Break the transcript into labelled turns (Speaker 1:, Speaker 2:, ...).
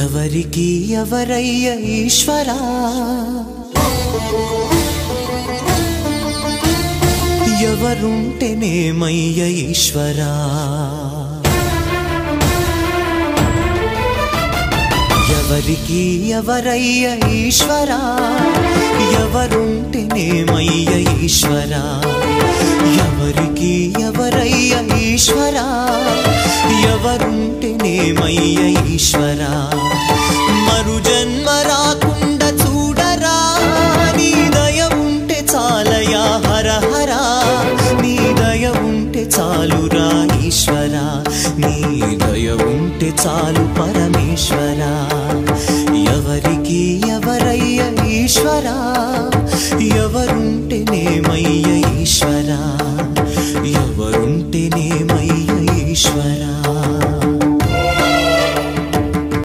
Speaker 1: ఎవరికి ఎవరయ్య ఈశ్వరా ఎవరుంటేనేమయ్య ఈశ్వరా ఎవరికి ఎవరయ్య ఈశ్వరా ఎవరుంటేనేమయ్య ఈశ్వరా ఎవరికి ఎవరయ్య ఈశ్వరా ఎవరుంటేనేమయ్య ఈశ్వరా మరు జన్మ రాకుండా చూడరా నీ దయ ఉంటే చాలయా హర హర నీ దయ ఉంటే చాలురా ఈశ్వరా నీ దయ ఉంటే చాలు పరమేశ్వరా ఎవరికి ఎవరయ్య ఈశ్వరా ఎవరుంటేనేమయ్య ఈశ్వరా ఎవరుంటేనేమయ్య ఈశ్వరా